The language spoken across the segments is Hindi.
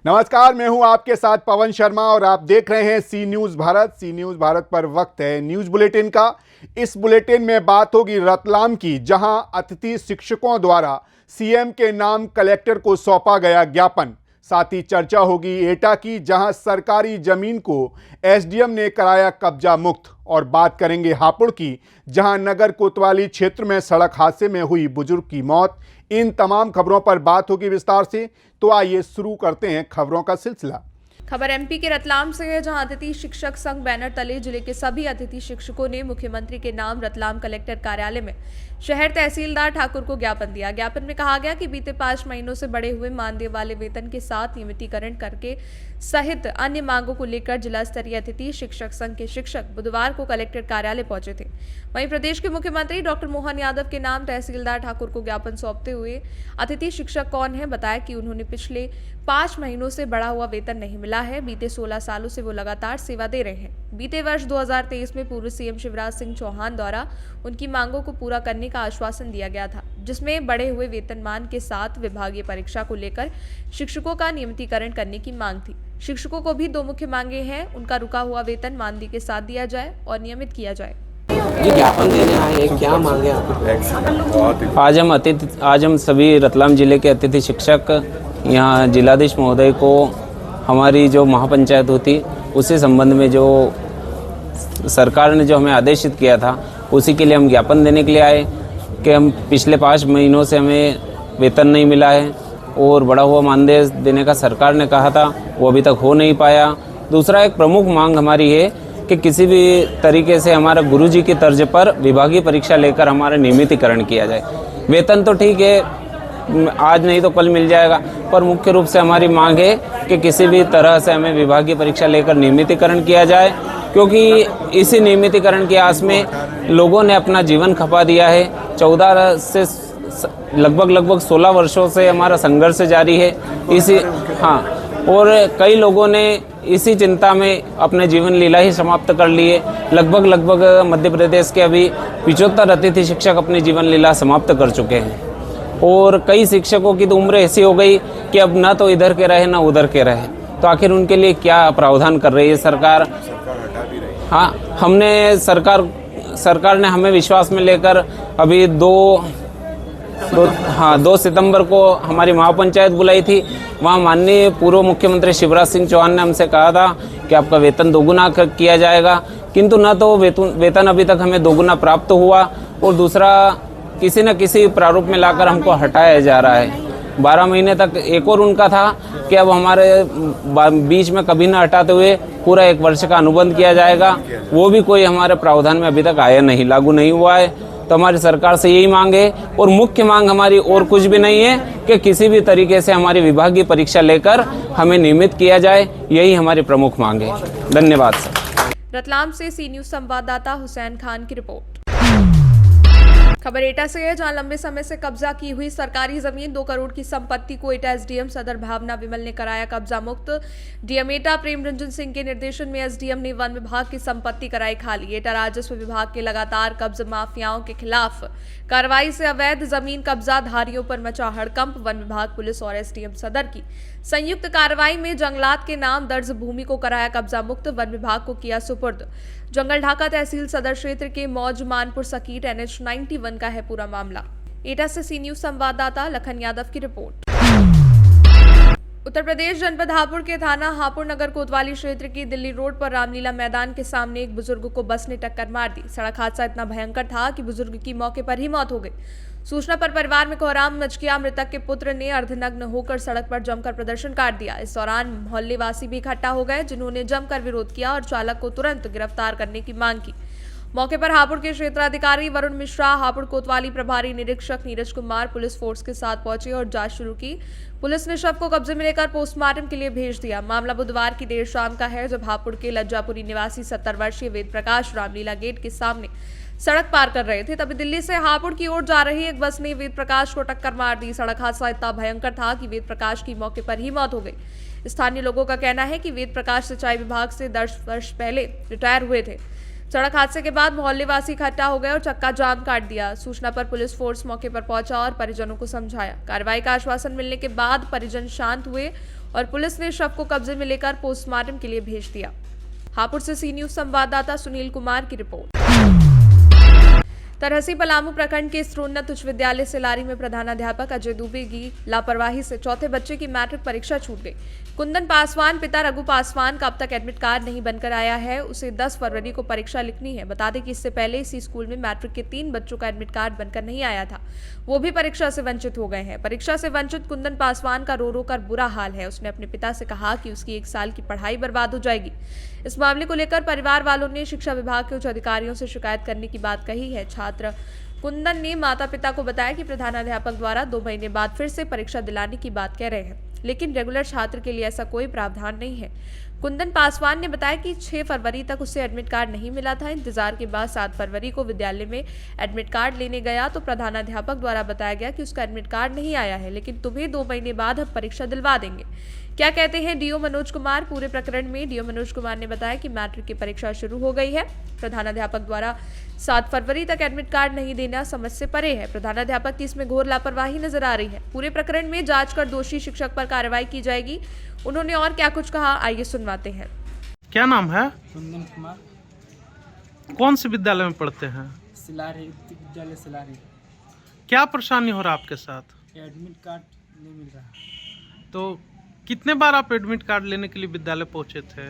नमस्कार, मैं हूं आपके साथ पवन शर्मा और आप देख रहे हैं सी न्यूज़ भारत। सी न्यूज़ भारत पर वक्त है न्यूज़ बुलेटिन का। इस बुलेटिन में बात होगी रतलाम की, जहां अतिथि शिक्षकों द्वारा सीएम के नाम कलेक्टर को सौंपा गया ज्ञापन। साथ ही चर्चा होगी एटा की, जहां सरकारी जमीन को एसडीएम ने कराया कब्जा मुक्त। और बात करेंगे हापुड़ की, जहां नगर कोतवाली क्षेत्र में सड़क हादसे में हुई बुजुर्ग की मौत। इन तमाम खबरों पर बात होगी विस्तार से, तो आइए शुरू करते हैं खबरों का सिलसिला। खबर एमपी के रतलाम से है, जहां अतिथि शिक्षक संघ बैनर तले जिले के सभी अतिथि शिक्षकों ने मुख्यमंत्री के नाम रतलाम कलेक्टर कार्यालय में शहर तहसीलदार ठाकुर को ज्ञापन दिया। ज्ञापन में कहा गया कि बीते 5 महीनों से बढ़े हुए मानदेय वाले वेतन के साथ नियमितीकरण करके सहित अन्य मांगों को लेकर जिला स्तरीय अतिथि शिक्षक संघ के शिक्षक बुधवार को कलेक्टर कार्यालय पहुंचे थे। वहीं प्रदेश के मुख्यमंत्री डॉक्टर मोहन यादव के नाम तहसीलदार ठाकुर को ज्ञापन सौंपते हुए अतिथि शिक्षक कौन है बताया कि उन्होंने पिछले 5 महीनों से बढ़ा हुआ वेतन नहीं मिला है। बीते 16 सालों से वो लगातार सेवा दे रहे हैं। बीते वर्ष 2023 में पूर्व सीएम शिवराज सिंह चौहान द्वारा उनकी मांगों को पूरा करने का आश्वासन दिया गया था, जिसमें बढ़े हुए वेतनमान के साथ विभागीय परीक्षा को लेकर शिक्षकों का नियमितीकरण करने की मांग थी। शिक्षकों को भी 2 मुख्य मांगे हैं, उनका रुका हुआ वेतन मानदेय के साथ दिया जाए और नियमित किया जाए। ये ज्ञापन देने आए, क्या मांगे आप? आज हम सभी रतलाम जिले के अतिथि शिक्षक यहाँ जिलाधीश महोदय को हमारी जो महापंचायत होती उसी संबंध में जो सरकार ने जो हमें आदेशित किया था उसी के लिए हम ज्ञापन देने के लिए आए कि हम पिछले 5 महीनों से हमें वेतन नहीं मिला है और बढ़ा हुआ मानदेय देने का सरकार ने कहा था, वो अभी तक हो नहीं पाया। दूसरा एक प्रमुख मांग हमारी है कि किसी भी तरीके से हमारा गुरुजी की तर्ज पर विभागीय परीक्षा लेकर हमारा नियमितीकरण किया जाए। वेतन तो ठीक है, आज नहीं तो कल मिल जाएगा, पर मुख्य रूप से हमारी मांग है कि किसी भी तरह से हमें विभागीय परीक्षा लेकर नियमितीकरण किया जाए, क्योंकि इसी नियमितीकरण की आस में लोगों ने अपना जीवन खपा दिया है। 14 से लगभग 16 वर्षों से हमारा संघर्ष जारी है और कई लोगों ने इसी चिंता में अपने जीवन लीला ही समाप्त कर ली है। लगभग मध्य प्रदेश के अभी 75 अतिथि शिक्षक अपनी जीवन लीला समाप्त कर चुके हैं और कई शिक्षकों की तो उम्र ऐसी हो गई कि अब ना तो इधर के रहे ना उधर के रहे, तो आखिर उनके लिए क्या प्रावधान कर रही है सरकार? हमने सरकार ने हमें विश्वास में लेकर अभी 2 सितंबर को हमारी महापंचायत बुलाई थी। वहाँ माननीय पूर्व मुख्यमंत्री शिवराज सिंह चौहान ने हमसे कहा था कि आपका वेतन 2 गुना किया जाएगा, किंतु न तो वेतन अभी तक हमें 2 गुना प्राप्त हुआ और दूसरा किसी न किसी प्रारूप में लाकर हमको हटाया जा रहा है। 12 महीने तक एक और उनका था कि अब हमारे बीच में कभी न हटाते हुए पूरा 1 वर्ष का अनुबंध किया जाएगा। वो भी कोई हमारे प्रावधान में अभी तक आया नहीं, लागू नहीं हुआ है। तो हमारी सरकार से यही मांग है और मुख्य मांग हमारी और कुछ भी नहीं है कि किसी भी तरीके से हमारी विभागीय परीक्षा लेकर हमें नियमित किया जाए, यही हमारी प्रमुख मांग है। धन्यवाद सर। रतलाम से सी न्यूज़ संवाददाता हुसैन खान की रिपोर्ट। खबर एटा से है, जहां लंबे समय से कब्जा की हुई सरकारी जमीन 2 करोड़ की संपत्ति को एटा एसडीएम सदर भावना विमल ने कराया कब्जा मुक्त। डीएम एटा प्रेम रंजन सिंह के निर्देशन में एसडीएम ने वन विभाग की संपत्ति कराई खाली। एटा राजस्व विभाग के लगातार कब्जा माफियाओं के खिलाफ कार्रवाई से अवैध जमीन कब्जाधारियों पर मचा हड़कंप। वन विभाग, पुलिस और एसडीएम सदर की संयुक्त कार्रवाई में जंगलात के नाम दर्ज भूमि को कराया कब्जा मुक्त। वन विभाग को किया सुपुर्द। जंगल ढाका तहसील सदर क्षेत्र के मौज मानपुर सकीट NH 91 का है पूरा मामला। एटा से सी न्यूज़ संवाददाता लखन यादव की रिपोर्ट। उत्तर प्रदेश जनपद हापुड़ के थाना हापुड़ नगर कोतवाली क्षेत्र की दिल्ली रोड पर रामलीला मैदान के सामने एक बुजुर्ग को बस ने टक्कर मार दी। सड़क हादसा इतना भयंकर था कि बुजुर्ग की मौके पर ही मौत हो गई। सूचना पर परिवार में कोहराम मच गया। मृतक के पुत्र ने अर्धनग्न होकर सड़क पर जमकर प्रदर्शन काट दिया। इस दौरान मोहल्ले वासी भी इकट्ठा हो गए, जिन्होंने जमकर विरोध किया और चालक को तुरंत गिरफ्तार करने की मांग की। मौके पर हापुड़ के क्षेत्राधिकारी वरुण मिश्रा, हापुड़ कोतवाली प्रभारी निरीक्षक नीरज कुमार पुलिस फोर्स के साथ पहुंचे और जांच शुरू की। पुलिस ने शव को कब्जे में लेकर पोस्टमार्टम के लिए भेज दिया। मामला बुधवार की देर शाम का है, जब हापुड़ के लज्जापुरी निवासी 70 वर्षीय वेद प्रकाश रामलीला गेट के सामने सड़क पार कर रहे थे, तभी दिल्ली से हापुड़ की ओर जा रही एक बस ने वेद प्रकाश को टक्कर मार दी। सड़क हादसा इतना भयंकर था कि वेद प्रकाश की मौके पर ही मौत हो गई। स्थानीय लोगों का कहना है कि वेद प्रकाश सिंचाई विभाग से 10 वर्ष पहले रिटायर हुए थे। सड़क हादसे के बाद मोहल्ले वासी इकट्ठा हो गए और चक्का जाम काट दिया। सूचना पर पुलिस फोर्स मौके पर पहुंचा और परिजनों को समझाया। कार्रवाई का आश्वासन मिलने के बाद परिजन शांत हुए और पुलिस ने शव को कब्जे में लेकर पोस्टमार्टम के लिए भेज दिया। हापुड़ से सी न्यूज संवाददाता सुनील कुमार की रिपोर्ट। तरहसी पलामू प्रखंड के स्रोन्नत उच्च विद्यालय सिलारी में प्रधानाध्यापक अजय दुबे की लापरवाही से चौथे बच्चे की मैट्रिक परीक्षा छूट गई। कुंदन पासवान पिता रघु पासवान का अब तक एडमिट कार्ड नहीं बनकर आया है। उसे 10 फरवरी को परीक्षा लिखनी है। बता दें कि इससे पहले इसी स्कूल में मैट्रिक के 3 बच्चों का एडमिट कार्ड बनकर नहीं आया था, वो भी परीक्षा से वंचित हो गए हैं। परीक्षा से वंचित कुंदन पासवान का रो रो कर बुरा हाल है। उसने अपने पिता से कहा कि उसकी 1 साल की पढ़ाई बर्बाद हो जाएगी। इस मामले को लेकर परिवार वालों ने शिक्षा विभाग के उच्च अधिकारियों से शिकायत करने की बात कही है। छात्र कुंदन ने माता पिता को बताया कि प्रधानाध्यापक द्वारा 2 महीने बाद फिर से परीक्षा दिलाने की बात कह रहे हैं, लेकिन रेगुलर छात्र के लिए ऐसा कोई प्रावधान नहीं है। कुंदन पासवान ने बताया कि 6 फरवरी तक उसे एडमिट कार्ड नहीं मिला था। इंतजार के बाद 7 फरवरी को विद्यालय में एडमिट कार्ड लेने गया तो प्रधानाध्यापक द्वारा बताया गया कि उसका एडमिट कार्ड नहीं आया है, लेकिन तुम्हें 2 महीने बाद हम परीक्षा दिलवा देंगे। क्या कहते हैं डीओ मनोज कुमार? पूरे प्रकरण में डीओ मनोज कुमार ने बताया कि मैट्रिक की परीक्षा शुरू हो गई है। प्रधानाध्यापक द्वारा 7 फरवरी तक एडमिट कार्ड नहीं देना समझ से परे है। प्रधानाध्यापक की इसमें घोर लापरवाही नजर आ रही है। पूरे प्रकरण में जांच कर दोषी शिक्षक पर कार्रवाई की जाएगी। उन्होंने और क्या कुछ कहा, आइए सुनवाते हैं। क्या नाम है? कुंदन कुमार। कौन से विद्यालय में पढ़ते हैं? सिलारी विद्यालय सिलारी। क्या परेशानी हो रहा है आपके साथ? एडमिट कार्ड नहीं मिल रहा। तो कितने बार आप एडमिट कार्ड लेने के लिए विद्यालय पहुंचे थे?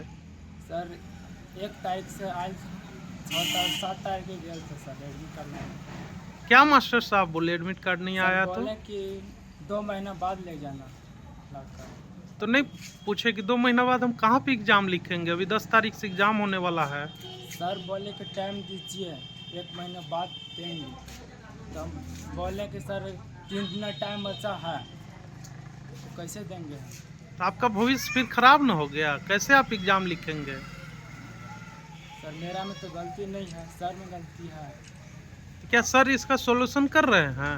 सर 1 तारीख से आज 7 तारीख के गए थे सर एडमिट कार्ड नहीं। क्या मास्टर साहब बोले एडमिट कार्ड नहीं आया तो? बोले कि 2 महीना बाद ले जाना लड़का। तो नहीं पूछे कि 2 महीना बाद हम कहाँ पे एग्जाम लिखेंगे? अभी 10 तारीख से एग्जाम होने वाला है। सर बोले कि टाइम दीजिए, 1 महीना बाद देंगे। तो हम बोले कि सर 3 दिन टाइम बचा है तो कैसे देंगे? तो आपका भविष्य फिर खराब न हो गया? कैसे आप एग्जाम लिखेंगे? सर मेरा में तो गलती नहीं है, सर में गलती है। तो क्या सर इसका सॉल्यूशन कर रहे हैं?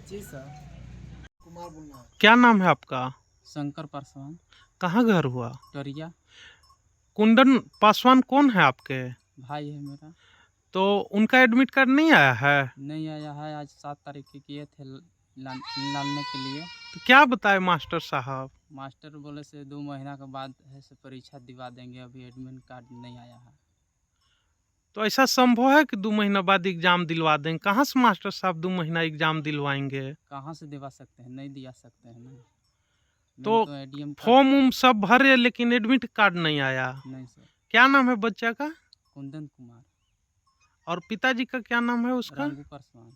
जी सर। क्या नाम है आपका? शंकर पासवान। कहाँ घर हुआ? टोरिया। कुंदन पासवान कौन है आपके? भाई है मेरा। तो उनका एडमिट कार्ड नहीं आया है? नहीं आया है, आज 7 तारीख के किए थे लाने के लिए। तो क्या बताए मास्टर साहब? मास्टर बोले से 2 महीना के बाद है से परीक्षा दिवा देंगे, अभी एडमिट कार्ड नहीं आया है। तो ऐसा संभव है कि 2 महीना बाद एग्जाम दिलवा दें? कहाँ से मास्टर साहब 2 महीना एग्जाम दिलवाएंगे? कहाँ से दिवा सकते हैं, नहीं दिया सकते हैं ना। तो एडीएम फॉर्म उम सब भरे लेकिन एडमिट कार्ड नहीं आया। नहीं सर। क्या नाम है बच्चा का? कुंदन कुमार। और पिताजी का क्या नाम है उसका? रंगू पासवान।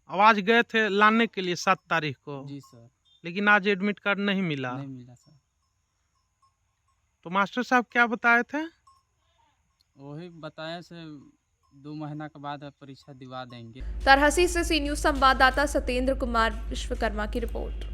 अब आज गए थे लाने के लिए 7 तारीख को, जी सर। लेकिन आज एडमिट कार्ड नहीं मिला। नहीं मिला सर। तो मास्टर साहब क्या बताए थे? वही बताया से 2 महीना के बाद परीक्षा दिवा देंगे। तरहसी से सी न्यूज संवाददाता सत्येंद्र कुमार विश्वकर्मा की रिपोर्ट।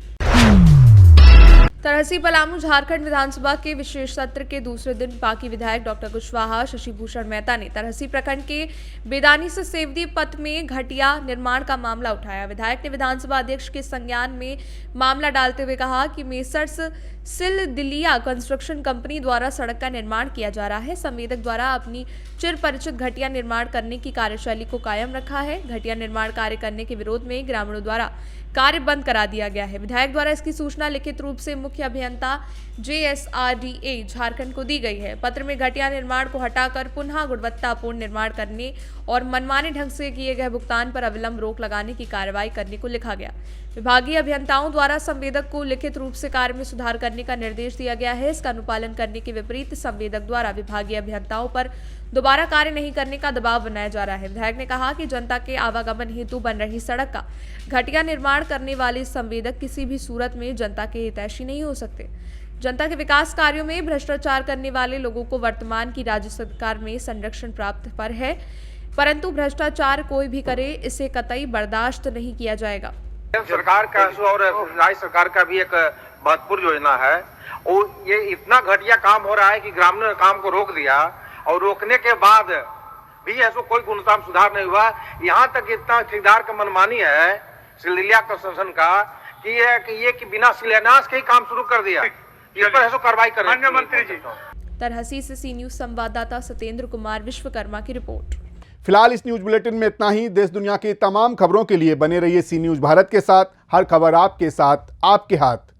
तरहसी पलामू झारखंड विधानसभा के विशेष सत्र के दूसरे दिन पार्टी विधायक डॉक्टर कुशवाहा शशि भूषण मेहता ने तरहसी प्रखंड के बेदानी से सेवदी पथ में घटिया निर्माण का मामला उठाया। विधायक ने विधानसभा अध्यक्ष के संज्ञान में मामला डालते हुए कहा कि मेसर्स सिल दिलिया कंस्ट्रक्शन कंपनी द्वारा सड़क का निर्माण किया जा रहा है। संवेदक द्वारा अपनी चिर परिचित घटिया निर्माण करने की कार्यशैली को कायम रखा है। घटिया निर्माण कार्य करने के विरोध में ग्रामीणों द्वारा कार्य बंद करा दिया गया है। विधायक द्वारा इसकी सूचना लिखित रूप से मुख्य अभियंता JSRDA झारखंड को दी गई है। पत्र में घटिया निर्माण को हटाकर पुनः गुणवत्तापूर्ण निर्माण करने और मनमाने ढंग से किए गए भुगतान पर अविलंब रोक लगाने की कार्रवाई करने को लिखा गया। विभागीय अभियंताओं द्वारा संवेदक को लिखित रूप से कार्य में सुधार करने का निर्देश दिया गया है। इसका अनुपालन करने के विपरीत संवेदक द्वारा विभागीय अभियंताओं पर दोबारा कार्य नहीं करने का दबाव बनाया जा रहा है। विधायक ने कहा कि जनता के आवागमन हेतु बन रही सड़क का घटिया निर्माण करने वाले संवेदक किसी भी सूरत में जनता के हितैषी नहीं हो सकते। जनता के विकास कार्यों में भ्रष्टाचार करने वाले लोगों को वर्तमान की राज्य सरकार में संरक्षण प्राप्त पर है, परंतु भ्रष्टाचार कोई भी करे इसे कतई बर्दाश्त नहीं किया जाएगा। सरकार का और राज्य सरकार का भी एक महत्वपूर्ण योजना है और ये इतना घटिया काम हो रहा है कि ग्रामीणों ने काम को रोक दिया और रोकने के बाद भी ऐसा कोई गुणवत्ता सुधार नहीं हुआ। यहाँ तक इतना ठेकेदार का मनमानी है सिलदिलिया कंस्ट्रक्शन का कि ये बिना शिलान्यास के ही काम शुरू कर दिया। इस पर ऐसा कार्रवाई करें माननीय मंत्री जी। तरहसी से सी न्यूज संवाददाता सत्येंद्र कुमार विश्वकर्मा की रिपोर्ट। फिलहाल इस न्यूज बुलेटिन में इतना ही। देश दुनिया की तमाम खबरों के लिए बने रहिए सी न्यूज भारत के साथ। हर खबर आपके साथ, आपके हाथ।